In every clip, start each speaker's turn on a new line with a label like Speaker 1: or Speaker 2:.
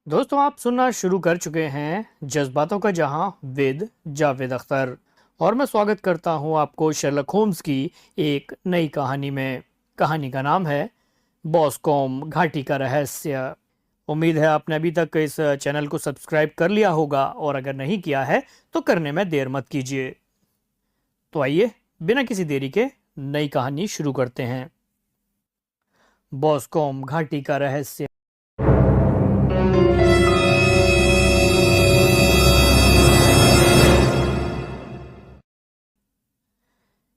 Speaker 1: दोस्तों, आप सुनना शुरू कर चुके हैं जज्बातों का जहां विद जावेद अख्तर। और मैं स्वागत करता हूं आपको शर्लक होम्स की एक नई कहानी में। कहानी का नाम है बॉस्कॉम घाटी का रहस्य। उम्मीद है आपने अभी तक इस चैनल को सब्सक्राइब कर लिया होगा, और अगर नहीं किया है तो करने में देर मत कीजिए। तो आइए बिना किसी देरी के नई कहानी शुरू करते हैं। बॉस्कॉम घाटी का रहस्य।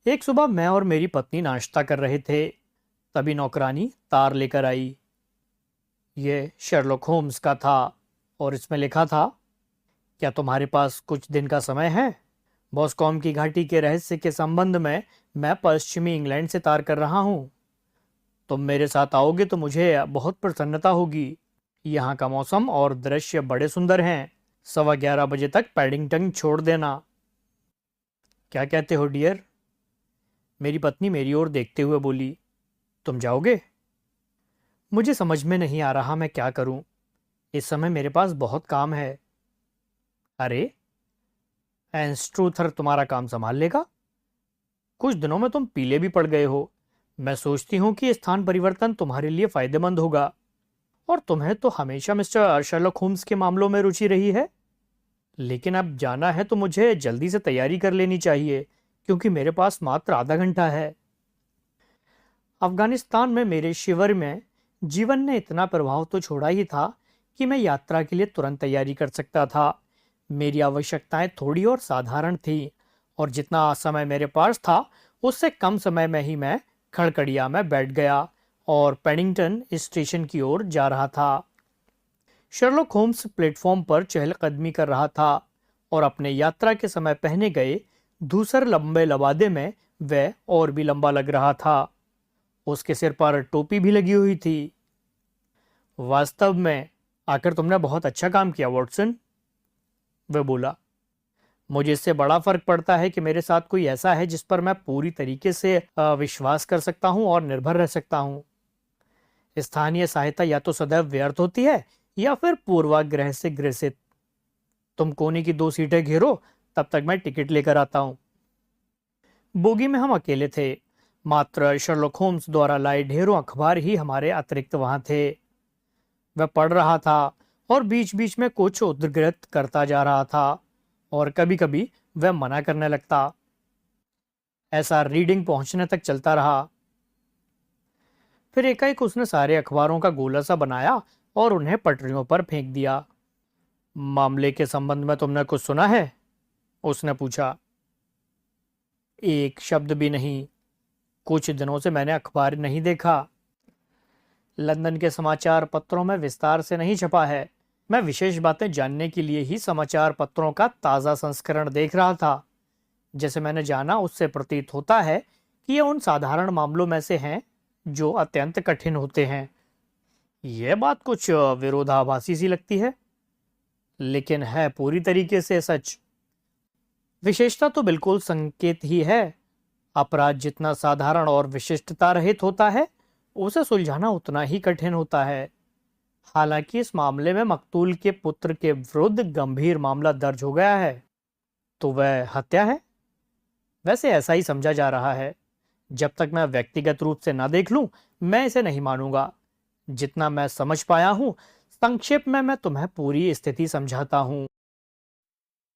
Speaker 1: एक सुबह मैं और मेरी पत्नी नाश्ता कर रहे थे, तभी नौकरानी तार लेकर आई। ये शर्लक होम्स का था और इसमें लिखा था, क्या तुम्हारे पास कुछ दिन का समय है? बॉस्कॉम की घाटी के रहस्य के संबंध में मैं पश्चिमी इंग्लैंड से तार कर रहा हूँ। तुम मेरे साथ आओगे तो मुझे बहुत प्रसन्नता होगी। यहाँ का मौसम और दृश्य बड़े सुंदर हैं। 11:15 बजे तक पैडिंगटन छोड़ देना। क्या कहते हो डियर? मेरी पत्नी मेरी ओर देखते हुए बोली, तुम जाओगे? मुझे समझ में नहीं आ रहा मैं क्या करूं। इस समय मेरे पास बहुत काम है। अरे, एंस्ट्रूथर तुम्हारा काम संभाल लेगा। कुछ दिनों में तुम पीले भी पड़ गए हो। मैं सोचती हूँ कि स्थान परिवर्तन तुम्हारे लिए फायदेमंद होगा। और तुम्हें तो हमेशा मिस्टर शर्लक होम्स के मामलों में रुचि रही है। लेकिन अब जाना है तो मुझे जल्दी से तैयारी कर लेनी चाहिए, क्योंकि मेरे पास मात्र आधा घंटा है। अफगानिस्तान में मेरे शिविर में जीवन ने इतना प्रभाव तो छोड़ा ही था कि मैं यात्रा के लिए तुरंत तैयारी कर सकता था। मेरी आवश्यकताएं थोड़ी और साधारण थी, और जितना समय मेरे पास था उससे कम समय में ही मैं खड़खड़िया में बैठ गया और पेडिंगटन स्टेशन की ओर जा रहा था। शर्लक होम्स प्लेटफॉर्म पर चहलकदमी कर रहा था और अपने यात्रा के समय पहने गए धूसर लंबे लबादे में वह और भी लंबा लग रहा था। उसके सिर पर टोपी भी लगी हुई थी। वास्तव में आकर तुमने बहुत अच्छा काम किया वॉटसन, वह बोला। मुझे इससे बड़ा फर्क पड़ता है कि मेरे साथ कोई ऐसा है जिस पर मैं पूरी तरीके से विश्वास कर सकता हूं और निर्भर रह सकता हूं। स्थानीय सहायता या तो सदैव व्यर्थ होती है या फिर पूर्वाग्रह से ग्रसित। तुम कोने की 2 सीटें घेरो, तब तक मैं टिकट लेकर आता हूं। बोगी में हम अकेले थे। मात्र शर्लक होम्स द्वारा लाए ढेरों अखबार ही हमारे अतिरिक्त वहां थे। वह पढ़ रहा था और बीच बीच में कुछ उद्धृत करता जा रहा था, और कभी कभी वह मना करने लगता। ऐसा रीडिंग पहुंचने तक चलता रहा। फिर एकाएक उसने सारे अखबारों का गोला सा बनाया और उन्हें पटरियों पर फेंक दिया। मामले के संबंध में तुमने कुछ सुना है? उसने पूछा। एक शब्द भी नहीं। कुछ दिनों से मैंने अखबार नहीं देखा। लंदन के समाचार पत्रों में विस्तार से नहीं छपा है। मैं विशेष बातें जानने के लिए ही समाचार पत्रों का ताज़ा संस्करण देख रहा था। जैसे मैंने जाना, उससे प्रतीत होता है कि ये उन साधारण मामलों में से हैं जो अत्यंत कठिन होते हैं। यह बात कुछ विरोधाभासी सी लगती है, लेकिन है पूरी तरीके से सच। विशेषता तो बिल्कुल संकेत ही है। अपराध जितना साधारण और विशिष्टता रहित होता है, उसे सुलझाना उतना ही कठिन होता है। हालांकि इस मामले में मकतूल के पुत्र के विरुद्ध गंभीर मामला दर्ज हो गया है, तो वह हत्या है। वैसे ऐसा ही समझा जा रहा है। जब तक मैं व्यक्तिगत रूप से ना देख लूं, मैं इसे नहीं मानूंगा। जितना मैं समझ पाया हूं, संक्षेप में मैं तुम्हें पूरी स्थिति समझाता हूं।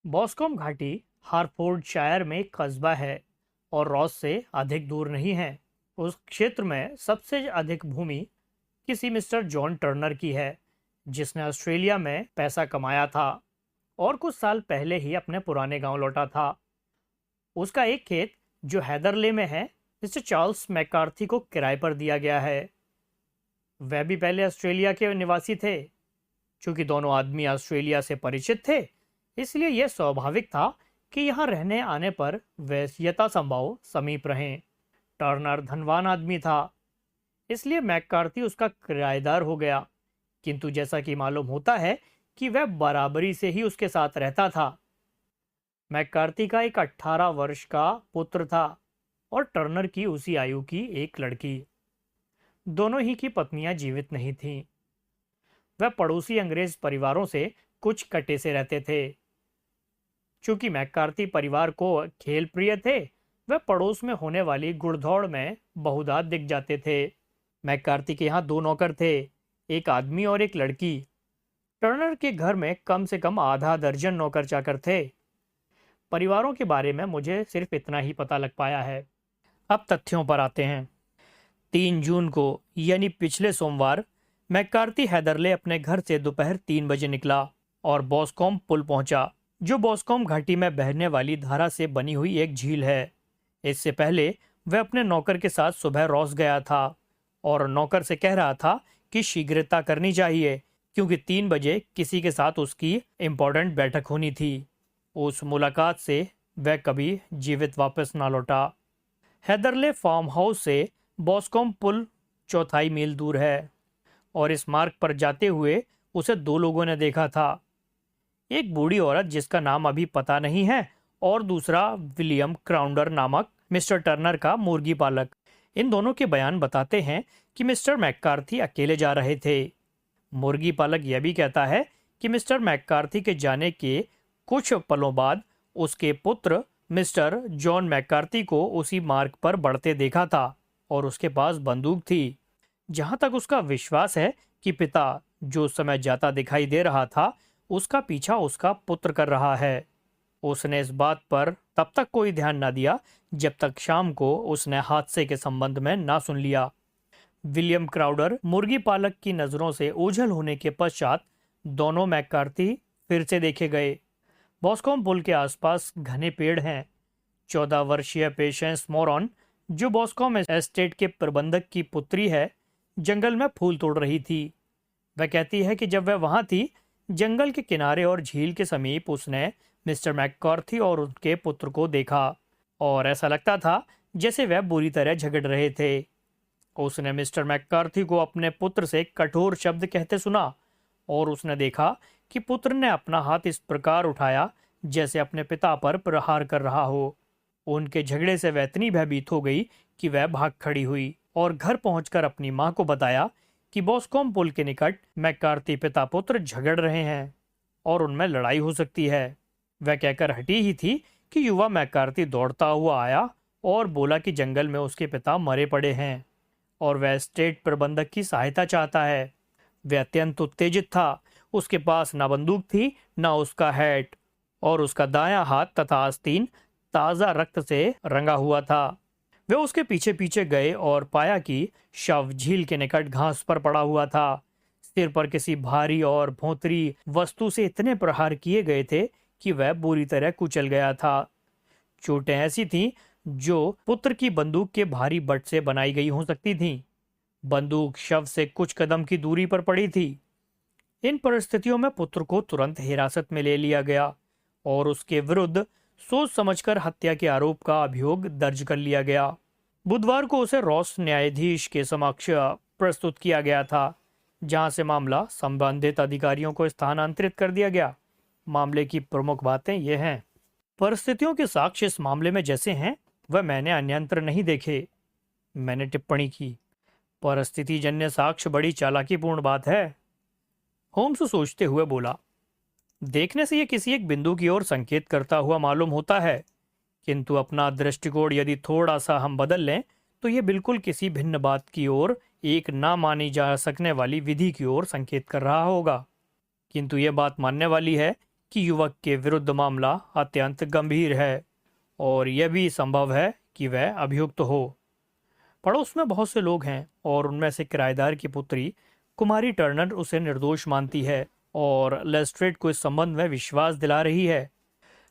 Speaker 1: बॉस्कॉम घाटी हारफोर्डशायर में एक कस्बा है और रॉस से अधिक दूर नहीं है। उस क्षेत्र में सबसे अधिक भूमि किसी मिस्टर जॉन टर्नर की है, जिसने ऑस्ट्रेलिया में पैसा कमाया था और कुछ साल पहले ही अपने पुराने गांव लौटा था। उसका एक खेत जो हैदरले में है, मिस्टर चार्ल्स मैकार्थी को किराए पर दिया गया है। वह भी पहले ऑस्ट्रेलिया के निवासी थे। चूंकि दोनों आदमी ऑस्ट्रेलिया से परिचित थे, इसलिए यह स्वाभाविक था कि यहाँ रहने आने पर वे यथासंभव समीप रहें। टर्नर धनवान आदमी था, इसलिए मैककार्थी उसका किराएदार हो गया। किंतु जैसा कि मालूम होता है कि वह बराबरी से ही उसके साथ रहता था। मैककार्थी का एक 18 वर्ष का पुत्र था और टर्नर की उसी आयु की एक लड़की। दोनों ही की पत्नियां जीवित नहीं थीं। वह पड़ोसी अंग्रेज परिवारों से कुछ कटे से रहते थे। चूंकि मैकार्थी परिवार को खेल प्रिय थे, वह पड़ोस में होने वाली गुड़दौड़ में बहुधा दिख जाते थे। मैकार्थी के यहाँ 2 नौकर थे, एक आदमी और एक लड़की। टर्नर के घर में कम से कम आधा दर्जन नौकर चाकर थे। परिवारों के बारे में मुझे सिर्फ इतना ही पता लग पाया है। अब तथ्यों पर आते हैं। 3 जून को यानी पिछले सोमवार मैकार्थी हैदरले अपने घर से दोपहर 3 बजे निकला और बॉस्कॉम पुल पहुंचा, जो बॉस्कॉम घाटी में बहने वाली धारा से बनी हुई एक झील है। इससे पहले वह अपने नौकर के साथ सुबह रॉस गया था और नौकर से कह रहा था कि शीघ्रता करनी चाहिए, क्योंकि 3 बजे किसी के साथ उसकी इम्पोर्टेंट बैठक होनी थी। उस मुलाकात से वह कभी जीवित वापस ना लौटा। हैदरले फार्म हाउस से बॉस्कॉम पुल 4 मील दूर है और इस मार्ग पर जाते हुए उसे 2 लोगों ने देखा था। एक बूढ़ी औरत जिसका नाम अभी पता नहीं है और दूसरा विलियम क्राउंडर नामक मिस्टर टर्नर का मुर्गी पालक। इन दोनों के बयान बताते हैं कि मिस्टर मैकार्थी अकेले जा रहे थे। मुर्गी पालक यह भी कहता है कि मिस्टर मैकार्थी के जाने के कुछ पलों बाद उसके पुत्र मिस्टर जॉन मैकार्थी को उसी मार्ग पर बढ़ते देखा था और उसके पास बंदूक थी। जहां तक उसका विश्वास है कि पिता जो उस समय जाता दिखाई दे रहा था, उसका पीछा उसका पुत्र कर रहा है। उसने इस बात पर तब तक कोई ध्यान न दिया जब तक शाम को उसने हादसे के संबंध में ना सुन लिया। विलियम क्राउडर मुर्गी पालक की नजरों से ओझल होने के पश्चात दोनों मैकार्थी फिर से देखे गए। बॉस्कॉम पुल के आसपास घने पेड़ हैं। 14 वर्षीय पेशेंस मोरॉन, जो बॉस्कॉम एस्टेट के प्रबंधक की पुत्री है, जंगल में फूल तोड़ रही थी। वह कहती है कि जब वह वहां थी, जंगल के किनारे और झील के समीप उसने मिस्टर मैकार्थी और उनके पुत्र को देखा और ऐसा लगता था जैसे वह बुरी तरह झगड़ रहे थे। उसने मिस्टर मैकार्थी को अपने पुत्र से कठोर शब्द कहते सुना और उसने देखा कि पुत्र ने अपना हाथ इस प्रकार उठाया जैसे अपने पिता पर प्रहार कर रहा हो। उनके झगड़े से वह इतनी भयभीत हो गई कि वह भाग खड़ी हुई और घर पहुंचकर अपनी मां को बताया कि बॉस्कॉम पुल के निकट मैकार्थी पिता पुत्र झगड़ रहे हैं और उनमें लड़ाई हो सकती है। वह कहकर हटी ही थी कि युवा मैकार्थी दौड़ता हुआ आया और बोला कि जंगल में उसके पिता मरे पड़े हैं और वह स्टेट प्रबंधक की सहायता चाहता है। वह अत्यंत उत्तेजित था। उसके पास ना बंदूक थी, ना उसका हैट, और उसका दायां हाथ तथा आस्तीन ताजा रक्त से रंगा हुआ था। वे उसके पीछे पीछे गए और पाया कि शव झील के निकट घास पर पड़ा हुआ था। सिर पर किसी भारी और भौंतरी वस्तु से इतने प्रहार किए गए थे कि वह बुरी तरह कुचल गया था। चोटें ऐसी थीं जो पुत्र की बंदूक के भारी बट से बनाई गई हो सकती थीं। बंदूक शव से कुछ कदम की दूरी पर पड़ी थी। इन परिस्थितियों में पुत्र को तुरंत हिरासत में ले लिया गया और उसके विरुद्ध सोच समझकर हत्या के आरोप का अभियोग दर्ज कर लिया गया। बुधवार को उसे रॉस न्यायाधीश के समक्ष प्रस्तुत किया गया था, जहां से मामला संबंधित अधिकारियों को स्थानांतरित कर दिया गया। मामले की प्रमुख बातें ये हैं। परिस्थितियों के साक्ष्य इस मामले में जैसे हैं वह मैंने अन्यंत्र नहीं देखे। मैंने टिप्पणी की, परिस्थिति जन्य साक्ष्य बड़ी चालाकीपूर्ण बात है। होम्स सोचते हुए बोला, देखने से यह किसी एक बिंदु की ओर संकेत करता हुआ मालूम होता है, किंतु अपना दृष्टिकोण यदि थोड़ा सा हम बदल लें तो यह बिल्कुल किसी भिन्न बात की ओर, एक ना मानी जा सकने वाली विधि की ओर संकेत कर रहा होगा। किंतु यह बात मानने वाली है कि युवक के विरुद्ध मामला अत्यंत गंभीर है और यह भी संभव है कि वह अभियुक्त हो। पड़ोस में बहुत से लोग हैं और उनमें से किराएदार की पुत्री कुमारी टर्नर उसे निर्दोष मानती है और लेस्ट्रेड को इस संबंध में विश्वास दिला रही है।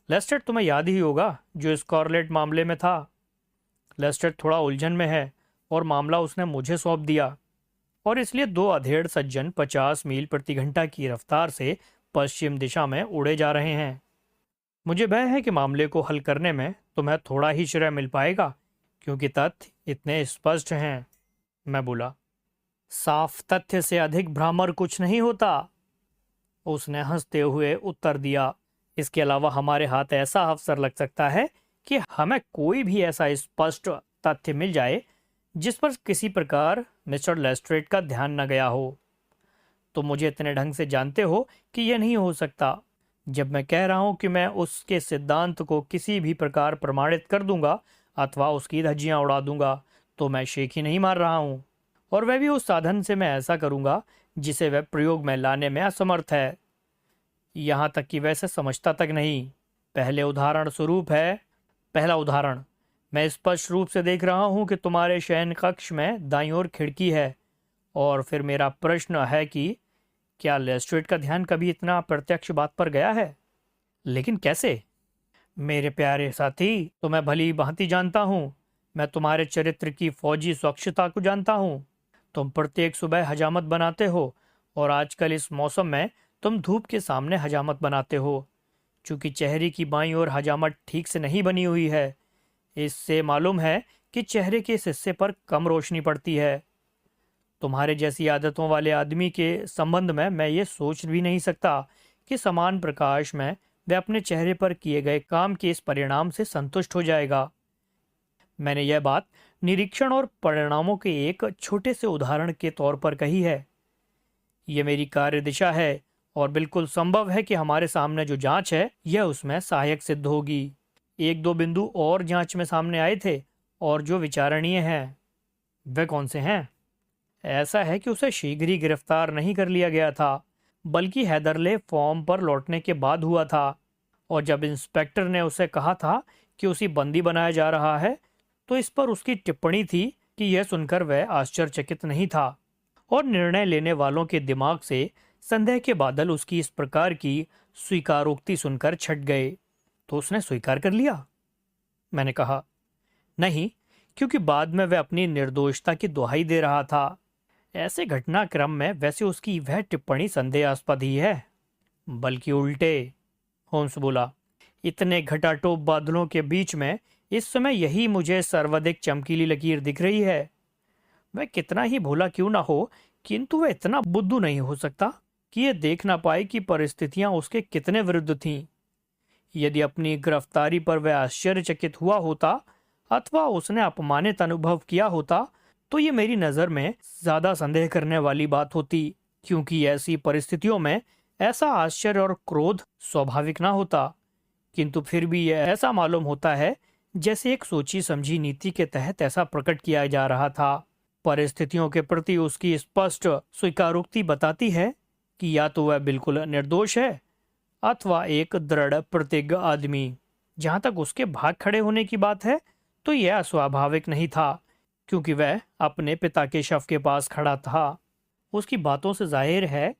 Speaker 1: लेस्ट्रेड तुम्हें याद ही होगा, जो स्कारलेट मामले में था। लेस्ट्रेड थोड़ा उलझन में है और मामला उसने मुझे सौंप दिया और इसलिए 2 अधेड़ सज्जन 50 मील प्रति घंटा की रफ्तार से पश्चिम दिशा में उड़े जा रहे हैं। मुझे भय है कि मामले को हल करने में तुम्हें थोड़ा ही श्रेय मिल पाएगा, क्योंकि तथ्य इतने स्पष्ट हैं। मैं बोला, साफ तथ्य से अधिक भ्रामर कुछ नहीं होता। उसने हंसते हुए उत्तर दिया, इसके अलावा हमारे हाथ ऐसा अवसर लग सकता है कि हमें कोई भी ऐसा स्पष्ट तथ्य मिल जाए जिस पर किसी प्रकार मिस्टर लेस्ट्रेड का ध्यान न गया हो। तुम मुझे इतने ढंग से जानते हो कि यह नहीं हो सकता। जब मैं कह रहा हूं कि मैं उसके सिद्धांत को किसी भी प्रकार प्रमाणित कर दूंगा अथवा उसकी धज्जियां उड़ा दूंगा, तो मैं शेख ही नहीं मार रहा हूं। और वह भी उस साधन से मैं ऐसा करूंगा जिसे वह प्रयोग में लाने में असमर्थ है। यहां तक कि वैसे समझता तक नहीं। पहले उदाहरण स्वरूप है। पहला उदाहरण, मैं स्पष्ट रूप से देख रहा हूं कि तुम्हारे शयन कक्ष में दाईं ओर खिड़की है। और फिर मेरा प्रश्न है कि क्या लेस्ट्रेड का ध्यान कभी इतना प्रत्यक्ष बात पर गया है? लेकिन कैसे? मेरे प्यारे साथी, तो मैं भली भांति जानता हूं। मैं तुम्हारे चरित्र की फौजी स्वच्छता को जानता हूं। तुम प्रत्येक सुबह हजामत बनाते हो, और आजकल इस मौसम में तुम धूप के सामने हजामत बनाते हो। चूंकि चेहरे की बाईं ओर हजामत ठीक से नहीं बनी हुई है, इससे मालूम है कि चेहरे के इस हिस्से पर कम रोशनी पड़ती है। तुम्हारे जैसी आदतों वाले आदमी के संबंध में मैं ये सोच भी नहीं सकता कि समान प्रकाश में वह अपने चेहरे पर किए गए काम के इस परिणाम से संतुष्ट हो जाएगा। मैंने यह बात निरीक्षण और परिणामों के एक छोटे से उदाहरण के तौर पर कही है। यह मेरी कार्य दिशा है, और बिल्कुल संभव है कि हमारे सामने जो जांच है यह उसमें सहायक सिद्ध होगी। एक दो बिंदु और जांच में सामने आए थे, और जो विचारणीय हैं। वे कौन से हैं? ऐसा है कि उसे शीघ्र ही गिरफ्तार नहीं कर लिया गया था, बल्कि हैदरले फॉर्म पर लौटने के बाद हुआ था। और जब इंस्पेक्टर ने उसे कहा था कि उसे बंदी बनाया जा रहा है, तो इस पर उसकी टिप्पणी थी कि यह सुनकर वह आश्चर्यचकित नहीं था, और निर्णय लेने वालों के दिमाग से संदेह के बादल उसकी इस प्रकार की स्वीकारोक्ति सुनकर छट गए। तो उसने स्वीकार कर लिया? मैंने कहा, नहीं, क्योंकि बाद में वह अपनी निर्दोषता की दुहाई दे रहा था। ऐसे घटनाक्रम में वैसे उसकी वह टिप्पणी संदेहास्पद ही है। बल्कि उल्टे, होम्स बोला। इतने घटाटोप बादलों के बीच में इस समय यही मुझे सर्वाधिक चमकीली लकीर दिख रही है। वह कितना ही भोला क्यों ना हो, किंतु वह इतना बुद्धू नहीं हो सकता कि यह देख ना पाए कि परिस्थितियां उसके कितने विरुद्ध थीं। यदि अपनी गिरफ्तारी पर वह आश्चर्यचकित हुआ होता अथवा उसने अपमानित अनुभव किया होता, तो ये मेरी नज़र में ज्यादा संदेह करने वाली बात होती, क्योंकि ऐसी परिस्थितियों में ऐसा आश्चर्य और क्रोध स्वाभाविक ना होता। किंतु फिर भी यह ऐसा मालूम होता है जैसे एक सोची समझी नीति के तहत ऐसा प्रकट किया जा रहा था। परिस्थितियों के प्रति उसकी स्पष्ट स्वीकारोक्ति बताती है कि या तो वह बिल्कुल निर्दोष है अथवा एक दृढ़ प्रतिज्ञ आदमी। जहां तक उसके भाग खड़े होने की बात है, तो यह अस्वाभाविक नहीं था, क्योंकि वह अपने पिता के शव के पास खड़ा था। उसकी बातों से जाहिर है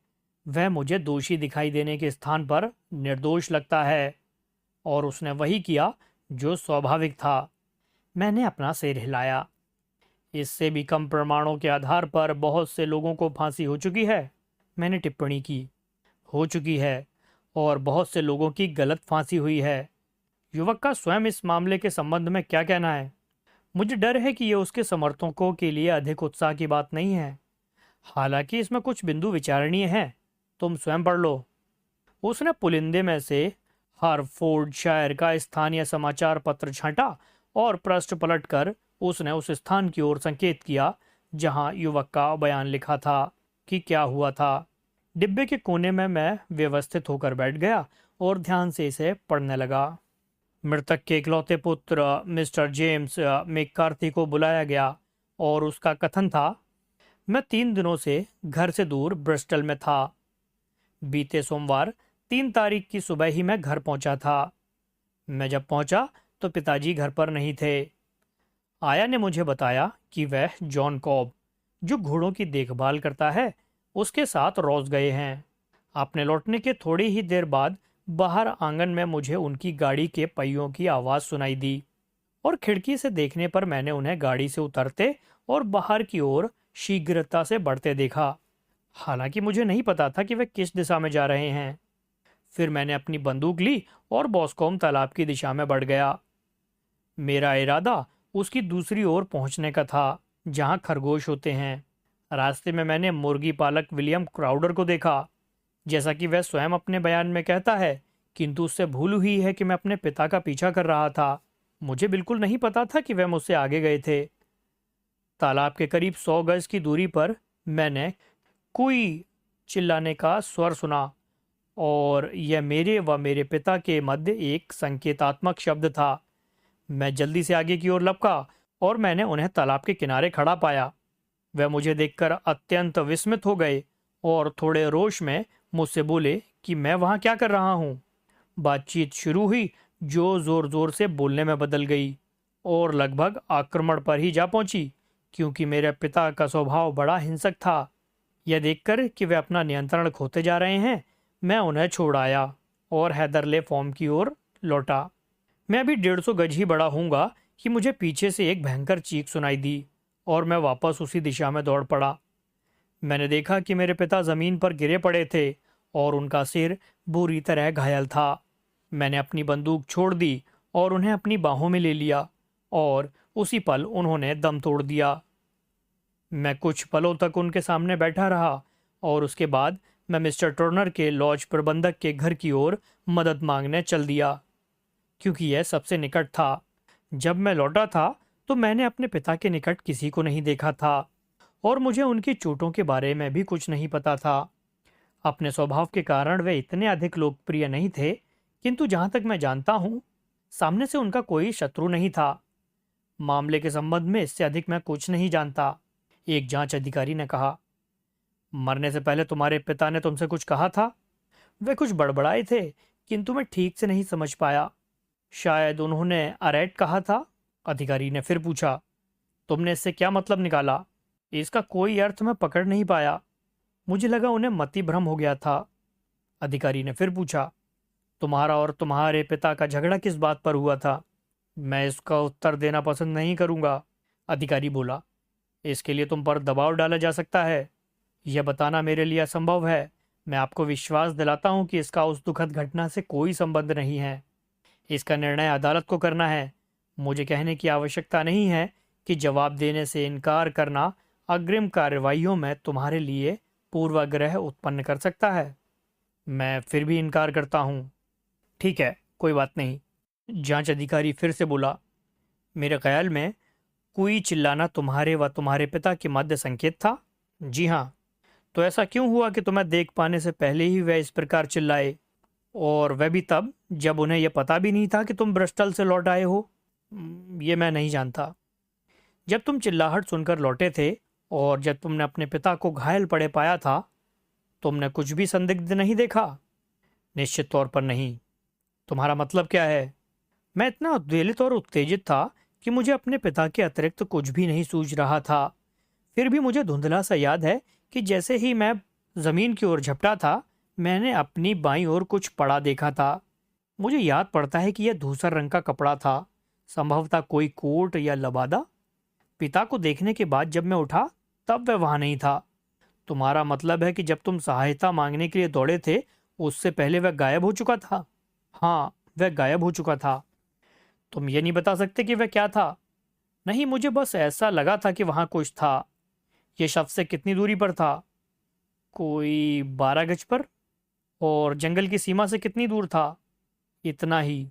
Speaker 1: वह मुझे दोषी दिखाई देने के स्थान पर निर्दोष लगता है, और उसने वही किया जो स्वाभाविक था। मैंने अपना सिर हिलाया। इससे भी कम प्रमाणों के आधार पर बहुत से लोगों को फांसी हो चुकी है, मैंने टिप्पणी की। हो चुकी है, और बहुत से लोगों की गलत फांसी हुई है। युवक का स्वयं इस मामले के संबंध में क्या कहना है? मुझे डर है कि यह उसके समर्थकों के लिए अधिक उत्साह की बात नहीं है। हालांकि इसमें कुछ बिंदु विचारणीय हैं। तुम स्वयं पढ़ लो। उसने पुलिंदे में से हार्फोर्डशायर का स्थानीय समाचार पत्र छांटा, और पृष्ठ पलटकर उसने उस स्थान की ओर संकेत किया जहां युवक का बयान लिखा था कि क्या हुआ था। डिब्बे के कोने में मैं व्यवस्थित होकर बैठ गया और ध्यान से इसे पढ़ने लगा। मृतक के इकलौते पुत्र मिस्टर जेम्स मैककार्थी को बुलाया गया, और उसका कथन था, मैं 3 दिनों से घर से दूर ब्रिस्टल में था। बीते सोमवार 3 तारीख की सुबह ही मैं घर पहुंचा था। मैं जब पहुंचा तो पिताजी घर पर नहीं थे। आया ने मुझे बताया कि वह जॉन कॉब, जो घोड़ों की देखभाल करता है, उसके साथ रोज गए हैं। अपने लौटने के थोड़ी ही देर बाद बाहर आंगन में मुझे उनकी गाड़ी के पहियों की आवाज़ सुनाई दी, और खिड़की से देखने पर मैंने उन्हें गाड़ी से उतरते और बाहर की ओर शीघ्रता से बढ़ते देखा। हालांकि मुझे नहीं पता था कि वे किस दिशा में जा रहे हैं। फिर मैंने अपनी बंदूक ली और बॉस्कॉम तालाब की दिशा में बढ़ गया। मेरा इरादा उसकी दूसरी ओर पहुंचने का था, जहां खरगोश होते हैं। रास्ते में मैंने मुर्गी पालक विलियम क्राउडर को देखा, जैसा कि वह स्वयं अपने बयान में कहता है, किंतु उससे भूल हुई है कि मैं अपने पिता का पीछा कर रहा था। मुझे बिल्कुल नहीं पता था कि वह मुझसे आगे गए थे। तालाब के करीब 100 गज की दूरी पर मैंने कोई चिल्लाने का स्वर सुना और यह मेरे व मेरे पिता के मध्य एक संकेतात्मक शब्द था। मैं जल्दी से आगे की ओर लपका और मैंने उन्हें तालाब के किनारे खड़ा पाया। वह मुझे देखकर अत्यंत विस्मित हो गए और थोड़े रोष में मुझसे बोले कि मैं वहां क्या कर रहा हूं। बातचीत शुरू हुई जो जोर जोर से बोलने में बदल गई और लगभग आक्रमण पर ही जा पहुंची, क्योंकि मेरे पिता का स्वभाव बड़ा हिंसक था। यह देखकर कि वे अपना नियंत्रण खोते जा रहे हैं, मैं उन्हें छोड़ आया और हैदरले फॉर्म की ओर लौटा। मैं अभी 150 गज ही बड़ा हूँगा कि मुझे पीछे से एक भयंकर चीख सुनाई दी और मैं वापस उसी दिशा में दौड़ पड़ा। मैंने देखा कि मेरे पिता जमीन पर गिरे पड़े थे और उनका सिर बुरी तरह घायल था। मैंने अपनी बंदूक छोड़ दी और उन्हें अपनी बाहों में ले लिया और उसी पल उन्होंने दम तोड़ दिया। मैं कुछ पलों तक उनके सामने बैठा रहा और उसके बाद मैं मिस्टर टर्नर के लॉज प्रबंधक के घर की ओर मदद मांगने चल दिया, क्योंकि यह सबसे निकट था। जब मैं लौटा था तो मैंने अपने पिता के निकट किसी को नहीं देखा था और मुझे उनकी चोटों के बारे में भी कुछ नहीं पता था। अपने स्वभाव के कारण वे इतने अधिक लोकप्रिय नहीं थे, किंतु जहां तक मैं जानता हूं, सामने से उनका कोई शत्रु नहीं था। मामले के संबंध में इससे अधिक मैं कुछ नहीं जानता। एक जांच अधिकारी ने कहा, मरने से पहले तुम्हारे पिता ने तुमसे कुछ कहा था? वे कुछ बड़बड़ाए थे, किंतु मैं ठीक से नहीं समझ पाया। शायद उन्होंने अरेट कहा था। अधिकारी ने फिर पूछा, तुमने इससे क्या मतलब निकाला? इसका कोई अर्थ मैं पकड़ नहीं पाया। मुझे लगा उन्हें मति भ्रम हो गया था। अधिकारी ने फिर पूछा, तुम्हारा और तुम्हारे पिता का झगड़ा किस बात पर हुआ था? मैं इसका उत्तर देना पसंद नहीं करूंगा। अधिकारी बोला, इसके लिए तुम पर दबाव डाला जा सकता है। यह बताना मेरे लिए असंभव है। मैं आपको विश्वास दिलाता हूं कि इसका उस दुखद घटना से कोई संबंध नहीं है। इसका निर्णय अदालत को करना है। मुझे कहने की आवश्यकता नहीं है कि जवाब देने से इनकार करना अग्रिम कार्रवाइयों में तुम्हारे लिए पूर्वाग्रह उत्पन्न कर सकता है। मैं फिर भी इनकार करता हूँ। ठीक है, कोई बात नहीं। जांच अधिकारी फिर से बोला, मेरे ख्याल में कोई चिल्लाना तुम्हारे व तुम्हारे पिता के मध्य संकेत था। जी हाँ। तो ऐसा क्यों हुआ कि तुम्हें देख पाने से पहले ही वह इस प्रकार चिल्लाए, और वह भी तब जब उन्हें यह पता भी नहीं था कि तुम ब्रिस्टल से लौट आए हो? ये मैं नहीं जानता। जब तुम चिल्लाहट सुनकर लौटे थे और जब तुमने अपने पिता को घायल पड़े पाया था, तुमने कुछ भी संदिग्ध नहीं देखा? निश्चित तौर पर नहीं। तुम्हारा मतलब क्या है? मैं इतना उद्वेलित और उत्तेजित था कि मुझे अपने पिता के अतिरिक्त कुछ भी नहीं सूझ रहा था। फिर भी मुझे धुंधला सा याद है कि जैसे ही मैं जमीन की ओर झपटा था, मैंने अपनी बाईं ओर कुछ पड़ा देखा था। मुझे याद पड़ता है कि यह धूसर रंग का कपड़ा था, संभवतः कोई कोट या लबादा। पिता को देखने के बाद जब मैं उठा तब वह वहां नहीं था। तुम्हारा मतलब है कि जब तुम सहायता मांगने के लिए दौड़े थे, उससे पहले वह गायब हो चुका था? हाँ, वह गायब हो चुका था। तुम ये नहीं बता सकते कि वह क्या था? नहीं, मुझे बस ऐसा लगा था कि वहां कुछ था। यह शव से कितनी दूरी पर था? कोई 12 गज पर। और जंगल की सीमा से कितनी दूर था? इतना ही।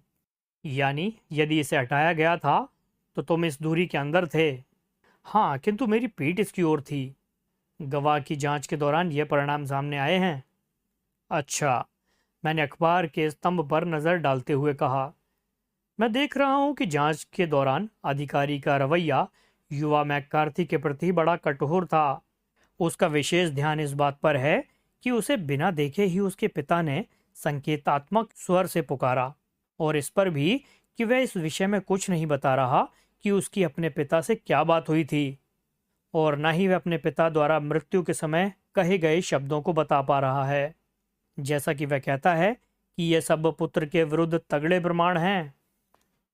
Speaker 1: यानी यदि इसे हटाया गया था तो तुम इस दूरी के अंदर थे? हाँ, किंतु मेरी पीठ इसकी ओर थी। गवाह की जांच के दौरान ये परिणाम सामने आए हैं। अच्छा, मैंने अखबार के स्तंभ पर नजर डालते हुए कहा। मैं देख रहा हूं कि जांच के दौरान अधिकारी का रवैया युवा मैककार्थी के प्रति बड़ा कठोर था। उसका विशेष ध्यान इस बात पर है कि उसे बिना देखे ही उसके पिता ने संकेतात्मक स्वर से पुकारा, और इस पर भी कि वह इस विषय में कुछ नहीं बता रहा कि उसकी अपने पिता से क्या बात हुई थी, और न ही वह अपने पिता द्वारा मृत्यु के समय कहे गए शब्दों को बता पा रहा है। जैसा कि वह कहता है कि यह सब पुत्र के विरुद्ध तगड़े प्रमाण हैं।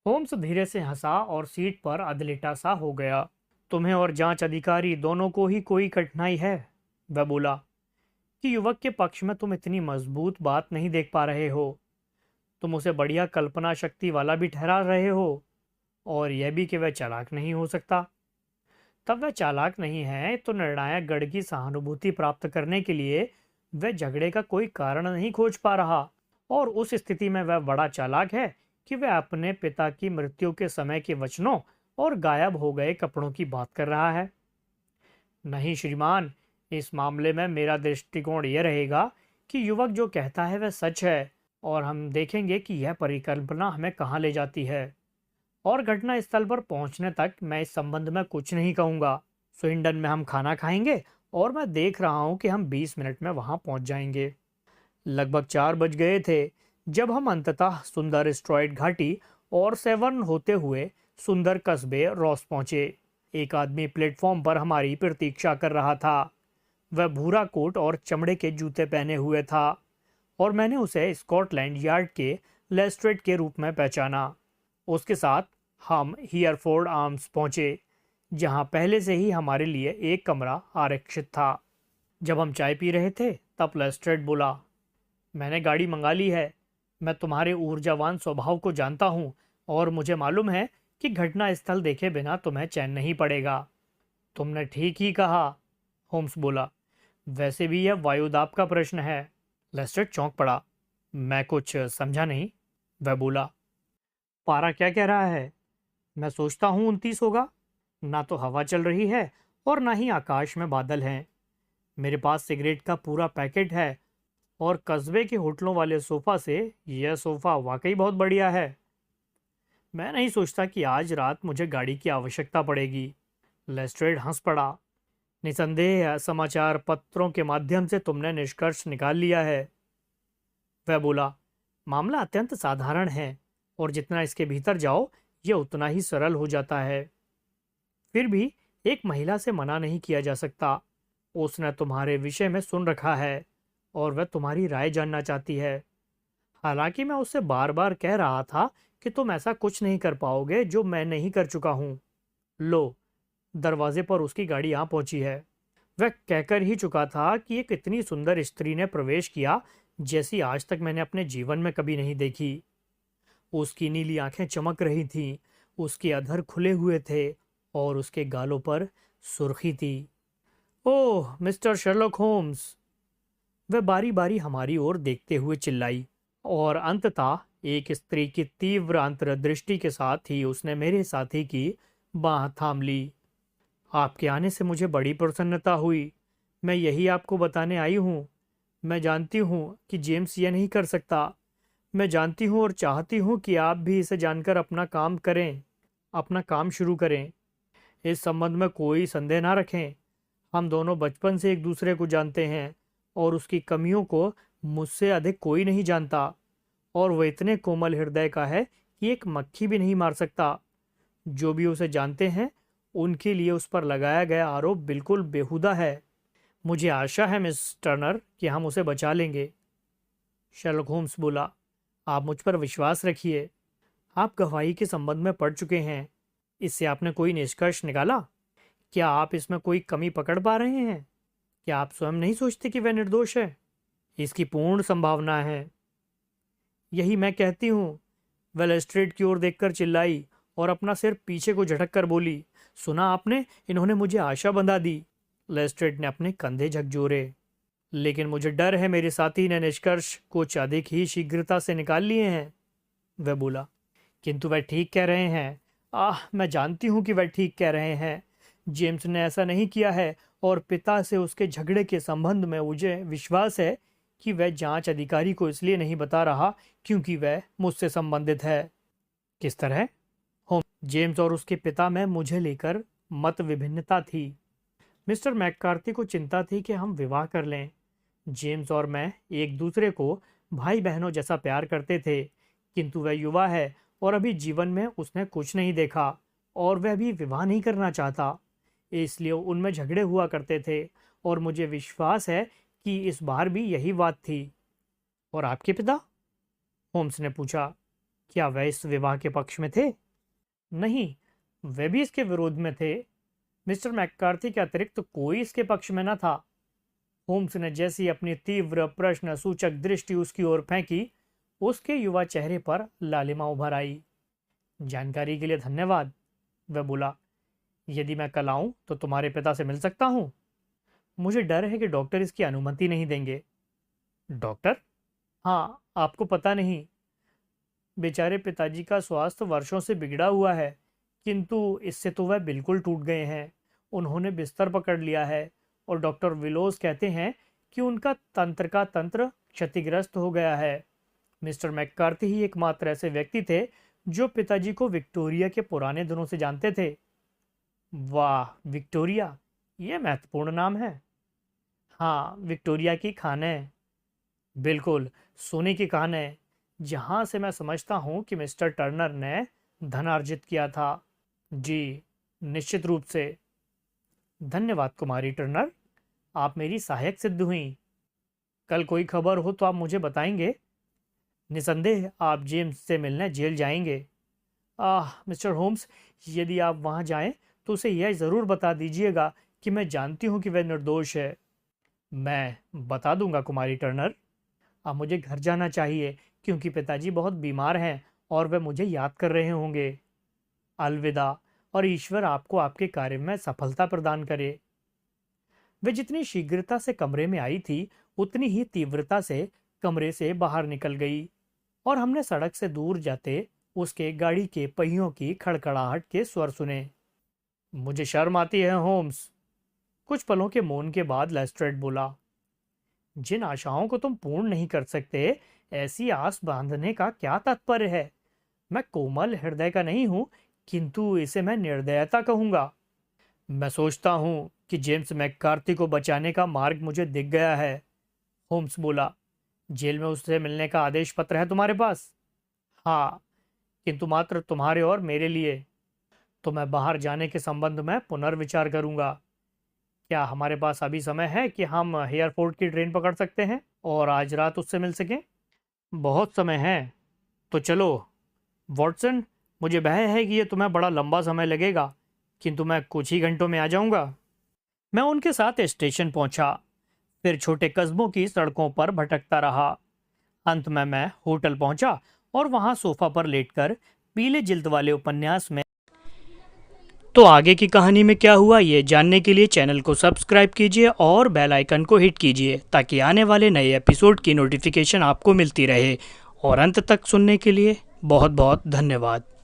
Speaker 1: होम्स धीरे से हंसा और सीट पर अधलेटा सा हो गया। तुम्हें और जांच अधिकारी दोनों को ही कोई कठिनाई है, वह बोला, कि युवक के पक्ष में तुम इतनी मजबूत बात नहीं देख पा रहे हो। तुम उसे बढ़िया कल्पना शक्ति वाला भी ठहरा रहे हो, और यह भी कि वह चालाक नहीं हो सकता। तब वह चालाक नहीं है तो निर्णायक गढ़ की सहानुभूति प्राप्त करने के लिए वह झगड़े का कोई कारण नहीं खोज पा रहा, और उस स्थिति में वह बड़ा चालाक है कि वह अपने पिता की मृत्यु के समय के वचनों और गायब हो गए कपड़ों की बात कर रहा है। नहीं श्रीमान, इस मामले में मेरा दृष्टिकोण यह रहेगा कि युवक जो कहता है वह सच है, और हम देखेंगे कि यह परिकल्पना हमें कहाँ ले जाती है। और घटना स्थल पर पहुंचने तक मैं इस संबंध में कुछ नहीं कहूंगा। स्विंडन में हम खाना खाएंगे और मैं देख रहा हूं कि हम 20 मिनट में वहां पहुंच जाएंगे। लगभग 4 बज गए थे जब हम अंततः सुंदर स्ट्रॉइड घाटी और सेवर्न होते हुए सुंदर कस्बे रॉस पहुंचे। एक आदमी प्लेटफॉर्म पर हमारी प्रतीक्षा कर रहा था। वह भूरा कोट और चमड़े के जूते पहने हुए था, और मैंने उसे स्कॉटलैंड यार्ड के लेस्ट्रेड के रूप में पहचाना। उसके साथ हम हियरफोर्ड आर्म्स पहुंचे, जहां पहले से ही हमारे लिए एक कमरा आरक्षित था। जब हम चाय पी रहे थे तब लेस्ट्रेड बोला, मैंने गाड़ी मंगा ली है। मैं तुम्हारे ऊर्जावान स्वभाव को जानता हूँ, और मुझे मालूम है कि घटना स्थल देखे बिना तुम्हें चैन नहीं पड़ेगा। तुमने ठीक ही कहा, होम्स बोला। वैसे भी यह वायुदाब का प्रश्न है। लेस्ट्रेड चौंक पड़ा। मैं कुछ समझा नहीं। वह बोला, पारा क्या कह रहा है? मैं सोचता हूँ 29 होगा। ना तो हवा चल रही है और ना ही आकाश में बादल हैं। मेरे पास सिगरेट का पूरा पैकेट है, और कस्बे के होटलों वाले सोफा से यह सोफा वाकई बहुत बढ़िया है। मैं नहीं सोचता कि आज रात मुझे गाड़ी की आवश्यकता पड़ेगी। लेस्ट्रेड हंस पड़ा। निसंदेह समाचार पत्रों के माध्यम से तुमने निष्कर्ष निकाल लिया है। वह बोला, मामला अत्यंत साधारण है, और जितना इसके भीतर जाओ यह उतना ही सरल हो जाता है। फिर भी एक महिला से मना नहीं किया जा सकता। उसने तुम्हारे विषय में सुन रखा है, और वह तुम्हारी राय जानना चाहती है। हालांकि मैं उससे बार बार कह रहा था कि तुम ऐसा कुछ नहीं कर पाओगे जो मैं नहीं कर चुका हूं। लो, दरवाजे पर उसकी गाड़ी आ पहुंची है। वह कहकर ही चुका था कि एक इतनी सुंदर स्त्री ने प्रवेश किया जैसी आज तक मैंने अपने जीवन में कभी नहीं देखी। उसकी नीली आंखें चमक रही थीं, उसके अधर खुले हुए थे, और उसके गालों पर सुर्खी थी। ओह मिस्टर शर्लॉक होम्स, वह बारी बारी हमारी ओर देखते हुए चिल्लाई, और अंततः एक स्त्री की तीव्र अंतर्दृष्टि के साथ ही उसने मेरे साथी की बांह थाम ली। आपके आने से मुझे बड़ी प्रसन्नता हुई। मैं यही आपको बताने आई हूँ। मैं जानती हूँ कि जेम्स यह नहीं कर सकता। मैं जानती हूँ और चाहती हूँ कि आप भी इसे जानकर अपना काम शुरू करें। इस संबंध में कोई संदेह ना रखें। हम दोनों बचपन से एक दूसरे को जानते हैं, और उसकी कमियों को मुझसे अधिक कोई नहीं जानता, और वह इतने कोमल हृदय का है कि एक मक्खी भी नहीं मार सकता। जो भी उसे जानते हैं उनके लिए उस पर लगाया गया आरोप बिल्कुल बेहुदा है। मुझे आशा है मिस टर्नर कि हम उसे बचा लेंगे। शर्लॉक होम्स बोला, आप मुझ पर विश्वास रखिए। आप गवाही के संबंध में पढ़ चुके हैं। इससे आपने कोई निष्कर्ष निकाला? क्या आप इसमें कोई कमी पकड़ पा रहे हैं? क्या आप स्वयं नहीं सोचते कि वह निर्दोष है? इसकी पूर्ण संभावना है। यही मैं कहती हूँ। वह लेस्ट्रेड की ओर देखकर चिल्लाई, और अपना सिर पीछे को झटक कर बोली, सुना आपने? इन्होंने मुझे आशा बंधा दी। लेस्ट्रेड ने अपने कंधे झकझोरे। लेकिन मुझे डर है मेरे साथी ने निष्कर्ष कुछ अधिक ही शीघ्रता से निकाल लिए हैं। वह बोला, किंतु वह ठीक कह रहे हैं। मैं जानती हूं कि वह ठीक कह रहे हैं। जेम्स ने ऐसा नहीं किया है, और पिता से उसके झगड़े के संबंध में मुझे विश्वास है कि वह जांच अधिकारी को इसलिए नहीं बता रहा क्योंकि वह मुझसे संबंधित है। किस तरह? होम, जेम्स और उसके पिता में मुझे लेकर मत विभिन्नता थी। मिस्टर मैककार्थी को चिंता थी कि हम विवाह कर लें। जेम्स और मैं एक दूसरे को भाई बहनों जैसा प्यार करते थे, किंतु वह युवा है और अभी जीवन में उसने कुछ नहीं देखा, और वह भी विवाह नहीं करना चाहता। इसलिए उनमें झगड़े हुआ करते थे, और मुझे विश्वास है कि इस बार भी यही बात थी। और आपके पिता? होम्स ने पूछा। क्या वह इस विवाह के पक्ष में थे? नहीं, वे भी इसके विरोध में थे। मिस्टर मैककार्थी के अतिरिक्त कोई इसके पक्ष में न था। होम्स ने जैसी अपनी तीव्र प्रश्न सूचक दृष्टि उसकी ओर फेंकी, उसके युवा चेहरे पर लालिमा उभर आई। जानकारी के लिए धन्यवाद, वह बोला। यदि मैं कल आऊं तो तुम्हारे पिता से मिल सकता हूं? मुझे डर है कि डॉक्टर इसकी अनुमति नहीं देंगे। डॉक्टर? हाँ, आपको पता नहीं, बेचारे पिताजी का स्वास्थ्य वर्षों से बिगड़ा हुआ है, किंतु इससे तो वह बिल्कुल टूट गए हैं। उन्होंने बिस्तर पकड़ लिया है, और डॉक्टर विलोस कहते हैं कि उनका तंत्र का तंत्र क्षतिग्रस्त हो गया है। मिस्टर मैककार्थी ही एकमात्र ऐसे व्यक्ति थे जो पिताजी को विक्टोरिया के पुराने दिनों से जानते थे। वाह, विक्टोरिया, ये महत्वपूर्ण नाम है। हाँ, विक्टोरिया की खानें। बिल्कुल, सोने की खानें, जहां से मैं समझता हूं कि मिस्टर टर्नर ने धन अर्जित किया था। जी, निश्चित रूप से। धन्यवाद कुमारी टर्नर, आप मेरी सहायक सिद्ध हुई। कल कोई खबर हो तो आप मुझे बताएंगे। निसंदेह आप जेम्स से मिलने जेल जाएंगे। मिस्टर होम्स, यदि आप वहां जाएं तो उसे यह ज़रूर बता दीजिएगा कि मैं जानती हूं कि वह निर्दोष है। मैं बता दूंगा कुमारी टर्नर। अब मुझे घर जाना चाहिए क्योंकि पिताजी बहुत बीमार हैं और वे मुझे याद कर रहे होंगे। अलविदा, और ईश्वर आपको आपके कार्य में सफलता प्रदान करे। वे जितनी शीघ्रता से कमरे में आई थी उतनी ही तीव्रता से कमरे से बाहर निकल गई और हमने सड़क से दूर जाते उसके गाड़ी के पहियों की खड़खड़ाहट के स्वर सुने। मुझे शर्म आती है होम्स, कुछ पलों के मौन के बाद लेस्ट्रेड बोला। जिन आशाओं को तुम पूर्ण नहीं कर सकते, ऐसी आस बांधने का क्या तात्पर्य है? मैं कोमल हृदय का नहीं हूं, किंतु इसे मैं निर्दयता कहूंगा। मैं सोचता हूं कि जेम्स मैककार्थी को बचाने का मार्ग मुझे दिख गया है, होम्स बोला। जेल में उससे मिलने का आदेश पत्र है तुम्हारे पास? हाँ, किंतु मात्र तुम्हारे और मेरे लिए। तो मैं बाहर जाने के संबंध में पुनर्विचार करूंगा। क्या हमारे पास अभी समय है कि हम एयरपोर्ट की ट्रेन पकड़ सकते हैं और आज रात उससे मिल सकें? बहुत समय है, तो चलो। वॉटसन, मुझे भय है कि यह तुम्हें बड़ा लंबा समय लगेगा, किंतु मैं कुछ ही घंटों में आ जाऊंगा। मैं उनके साथ स्टेशन पहुंचा, फिर छोटे कस्बों की सड़कों पर भटकता रहा। अंत में मैं होटल पहुंचा और वहां सोफा पर लेटकर पीले जिल्द वाले उपन्यास में। तो आगे की कहानी में क्या हुआ ये जानने के लिए चैनल को सब्सक्राइब कीजिए और बेल आइकन को हिट कीजिए ताकि आने वाले नए एपिसोड की नोटिफिकेशन आपको मिलती रहे। और अंत तक सुनने के लिए बहुत बहुत धन्यवाद।